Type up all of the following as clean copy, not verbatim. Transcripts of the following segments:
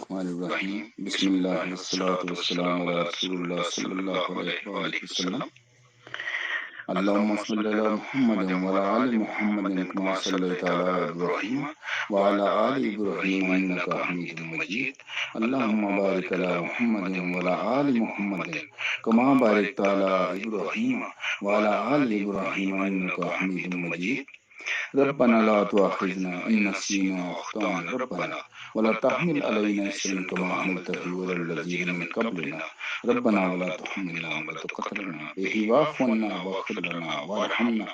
الرحمن الرحیم بسم اللہ والصلاة والسلام علی رسول اللہ صلی اللہ علیہ وآلہ وسلم اللہم صل علی محمد وعلی آل محمد کما صلیت علی ابراہیم وعلی آل ابراہیم انک حمید مجید اللہم بارک علی محمد وعلی آل محمد کما بارکت علی ابراہیم وعلی آل ابراہیم انک حمید مجید ربنا لا تؤاخذنا إن نسينا أو أخطأنا ربنا ولا تحمل علينا إصرا كما حملته على الذين من قبلنا ربنا ولا تحملنا ما لا طاقة لنا به واعف عنا واغفر لنا وارحمنا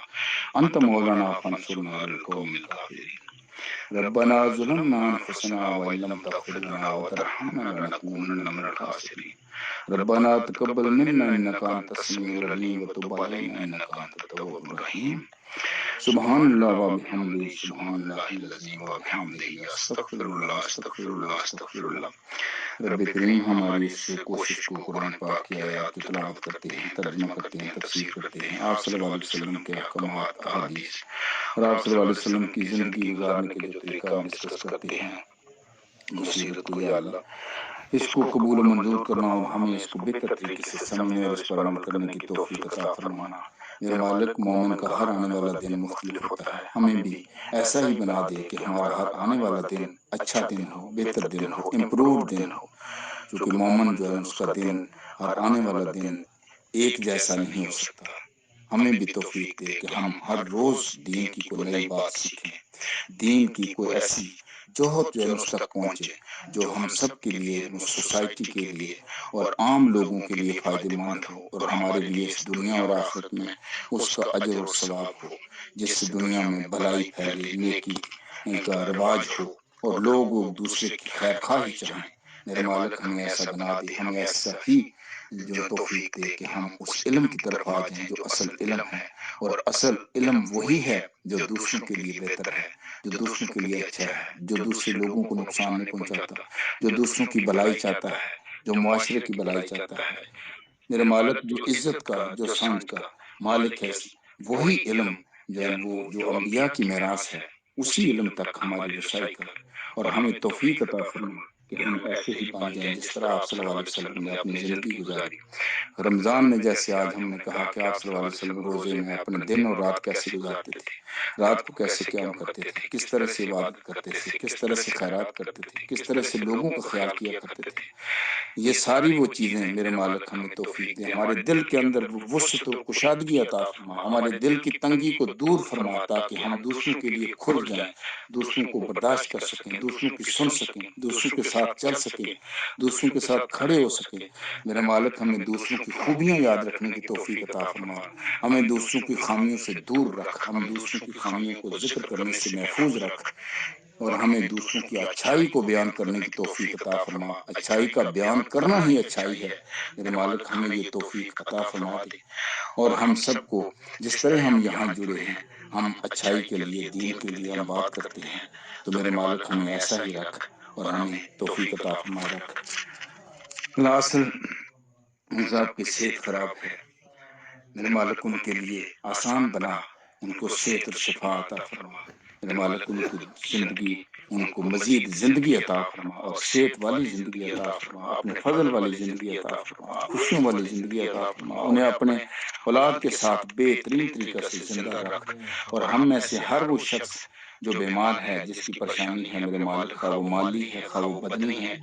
أنت مولانا فانصرنا على القوم الكافرين ربنا ظلمنا أنفسنا وإن لم تغفر لنا وترحمنا لنكونن من الخاسرين ربنا تقبل منا إنك أنت السميع العليم وتب علينا إنك أنت التواب الرحيم سبحان اللہ وبحمدہ سبحان اللہ العظیم وبحمدہ استغفر اللہ استغفر اللہ استغفر اللہ۔ رب کریم ہماری اس کوشش کو قرآن پاک کی آیات کی تلاوت کرتے ہیں، ترجمہ کرتے ہیں، تفسیر کرتے ہیں، آپ صلی اللہ علیہ وسلم کے احکامات، احادیث اور آپ صلی اللہ علیہ وسلم کی زندگی گزارنے کے جو طریقہ ہم ڈسکس کرتے ہیں، مصیرت کو یا اللہ اس کو قبول و منظور کرنا اور ہمیں اس کو بہتر طریقے سے سمجھنے اور اس پر عمل کرنے کی توفیق عطا فرمانا۔ میرے مالک، مومن کا ہر آنے والا دن مختلف ہوتا ہے، ہمیں بھی ایسا ہی بنا دے کہ ہمارا ہر آنے والا دن اچھا دن ہو، بہتر دن ہو، امپرووڈ دن ہو، چونکہ مومن جو ہے اس کا دن ہر آنے والا دن ایک جیسا نہیں ہو سکتا۔ ہمیں بھی توفیق دے کہ ہم ہر روز دین کی کوئی نئی بات سیکھیں، دین کی کوئی ایسی جوہر جو ہے اس تک پہنچے جو ہم سب کے لیے، سوسائٹی کے لیے اور عام لوگوں کے لیے فائدہ مند ہو، اور ہمارے لیے اس دنیا اور آخرت میں اس کا اجر اور ثواب ہو، جس سے دنیا میں بھلائی پھیلے، نیکی کا رواج ہو اور لوگ ایک دوسرے کی خیر خواہی چاہیں۔ میرے مالک، ہمیں ایسا بنا دے، ہمیں ایسا ہی جو توفیق دے کہ ہم اس علم کی طرف آ جائیں جو اصل علم ہے، اور اصل علم وہی ہے جو دوسروں کے لیے بہتر ہے، جو دوسروں کے لیے اچھا ہے، جو دوسرے لوگوں کو نقصان نہیں پہنچاتا، جو دوسروں کی بھلائی چاہتا ہے، جو معاشرے کی بھلائی چاہتا ہے۔ میرے مالک، جو عزت کا، جو سمجھ کا مالک ہے، وہی علم جو ہے وہ جو انبیاء کی میراث ہے، اسی علم تک ہماری رسائی کر اور ہمیں توفیق عطا فرما کہ ہم ایسے ہی بن جائیں جس طرح آپ صلی اللہ علیہ وسلم نے اپنی زندگی گزاری۔ رمضان میں جیسے آج ہم نے کہا کہ آپ صلی اللہ علیہ وسلم روزے میں اپنے دن اور رات کیسے گزارتے تھے، رات کو کیسے قیام کرتے تھے، کس طرح سے عبادت کرتے تھے، کس طرح سے خیرات کرتے تھے، کس طرح سے لوگوں کا خیال کیا کرتے تھے، یہ ساری وہ چیزیں میرے مالک ہمیں توفیق دے، ہمارے دل کے اندر وہ وسعت و کشادگی عطا فرما، ہمارے دل کی تنگی کو دور فرما، تاکہ ہم دوسروں کے لیے کھل جائیں، دوسروں کو برداشت کر سکیں، دوسروں کی سن سکیں، دوسروں کے ساتھ چل سکیں، دوسروں کے ساتھ کھڑے ہو سکیں۔ میرے مالک، ہمیں دوسروں کی خوبیاں یاد رکھنے کی توفیق عطا فرما، ہمیں دوسروں کی خامیوں سے دور رکھ، ہم دوسروں کی خامیوں کو ذکر کرنے سے محفوظ رکھ، اور ہمیں دوسروں کی اچھائی کو بیان کرنے کی توفیق عطا فرما۔ اچھائی کا بیان کرنا ہی اچھائی ہے، میرے مالک ہمیں یہ توفیق عطا فرما دے، اور ہم سب کو جس طرح ہم یہاں جڑے ہیں، ہم اچھائی کے لیے، دین کے لیے ہم بات کرتے ہیں، تو میرے مالک ہمیں ایسا ہی رکھ اور ہمیں توفیق عطا فرما رکھ۔ اصل صاحب کی صحت خراب ہے، میرے مالک ان کے لیے آسان بنا، ان کو صحت اور شفا عطا فرما۔ میرے مالک ان کی زندگی، ان کو مزید زندگی عطا فرما، اور صحت والی زندگی عطا فرما، اپنے فضل والی زندگی عطا فرما، خوشیوں والی زندگی عطا فرما، انہیں اپنے اولاد کے ساتھ بہترین طریقے سے زندہ رکھ، اور ہم میں سے ہر وہ شخص جو بیمار ہے، جس کی پریشانی ہے، میرے مالک خواہ وہ مالی ہے، خواہ وہ بدنی ہے،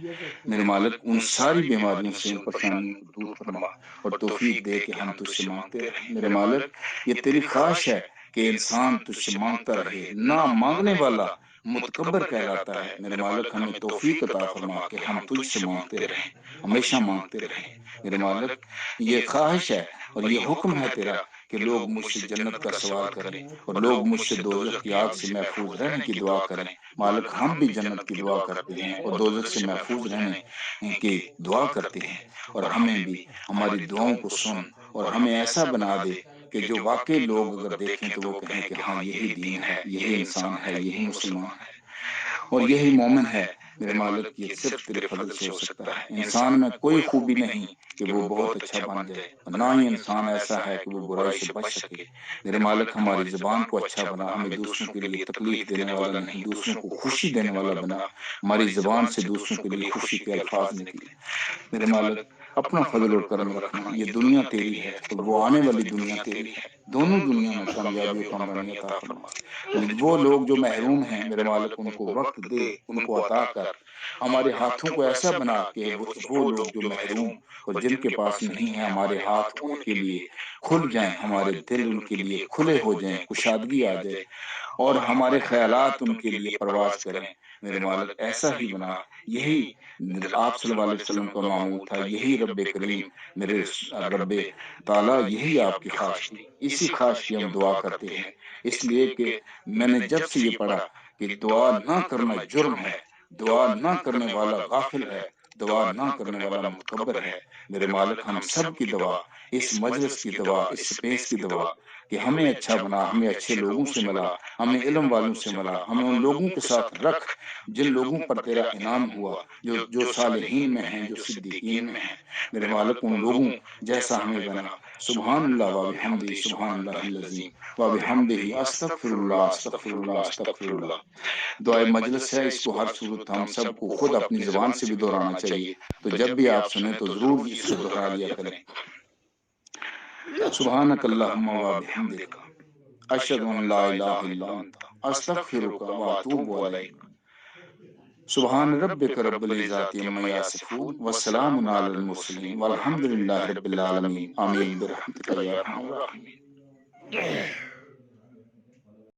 میرے مالک ان ساری بیماریوں سے، ان پریشانیوں کو دور فرما، اور توفیق دے کہ ہم تجھ سے مانگتے رہیں۔ میرے مالک، یہ تیری خواہش ہے کہ انسان تجھ سے مانگتا رہے، نہ مانگنے والا متکبر کہلاتا ہے۔ میرے مالک ہمیں توفیق عطا فرما کہ ہم تجھ سے مانگتے رہیں، ہمیشہ مانگتے رہیں۔ میرے مالک، یہ خواہش ہے اور یہ حکم ہے تیرا کہ لوگ مجھ سے جنت کا سوال کریں، اور لوگ مجھ سے دوزخ کی آگ سے محفوظ رہنے کی دعا کریں۔ مالک، ہم بھی جنت کی دعا کرتے ہیں اور دوزخ سے محفوظ رہنے کی دعا کرتے ہیں، اور ہمیں بھی ہماری دعاؤں کو سن، اور ہمیں ایسا بنا دے کہ جو واقعی لوگ اگر دیکھیں تو وہ کہیں کہ ہاں یہی دین ہے، یہی انسان ہے، یہی مسلمان ہے، اور یہی مومن ہے میرے مالک یہ صرف تیرے فضل سے ہو سکتا ہے۔ انسان میں کوئی خوبی نہیں کہ وہ بہت اچھا بن جائے، نہ ہی انسان ایسا ہے کہ وہ برائی سے بچ سکے۔ میرے مالک ہماری زبان کو اچھا بنا، ہمیں دوسروں کے لیے تکلیف دینے والا نہیں، دوسروں کو خوشی دینے والا بنا۔ ہماری زبان سے دوسروں کے لیے خوشی کے الفاظ نکلے۔ میرے مالک اپنا فضل اور کرم رکھنا، یہ دنیا تیری ہے اور وہ آنے والی دنیا تیری ہے، دونوں دنیا میں کامیابی و کامرانی عطا فرما۔ وہ لوگ جو محروم ہیں میرے مالک ان کو وقت دے، ان کو عطا کر، ہمارے ہاتھوں کو ایسا بنا کہ وہ لوگ جو محروم اور جن کے پاس نہیں ہے، ہمارے ہاتھ ان کے لیے کھل جائیں، ہمارے دل ان کے لیے کھلے ہو جائیں، کشادگی آ جائے اور ہمارے خیالات ان کے لیے پرواز کریں۔ میرے مالک ایسا ہی بنا، یہی آپ صلی اللہ علیہ وسلم کا معمول تھا، یہی رب کریم میرے رب تعالیٰ، یہی آپ کی خواہش تھی، اسی خواہش کی ہم دعا کرتے ہیں۔ اس لیے کہ میں نے جب سے یہ پڑھا کہ دعا نہ کرنا جرم ہے، دعا نہ کرنے والا غافل ہے، دعا نہ کرنے والا متکبر ہے۔ میرے مالک ہم سب کی دعا، اس مجلس کی دعا، اس سپیس کی دعا کہ ہمیں اچھا بنا، ہمیں اچھے لوگوں سے ملا، ہمیں علم والوں سے ملا، ہمیں ان لوگوں کے ساتھ رکھ جن لوگوں پر تیرا انعام ہوا، جو صالحین میں ہیں، جو صدیقین میں ہیں۔ میرے مالک ان لوگوں جیسا ہمیں بنا۔ سبحان اللہ و بحمدہ، سبحان اللہ العظیم و بحمدہ، استغفر اللہ استغفر اللہ استغفر اللہ۔ دعائے مجلس ہے، اس کو ہر صورت ہم سب کو خود اپنی زبان سے بھی دہرانا چاہیے، تو جب بھی آپ سنیں تو ضرور اس کو دہرا لیا کریں۔ سبحانک اللہم و بحمدک، اشہد ان لا الہ الا انت، استغفرک و اتوب الیک۔ سبحان ربک رب العزت عما یصفون وسلام علی المرسلین والحمد للہ رب العالمین، آمین برحمتک یا ارحم الراحمین۔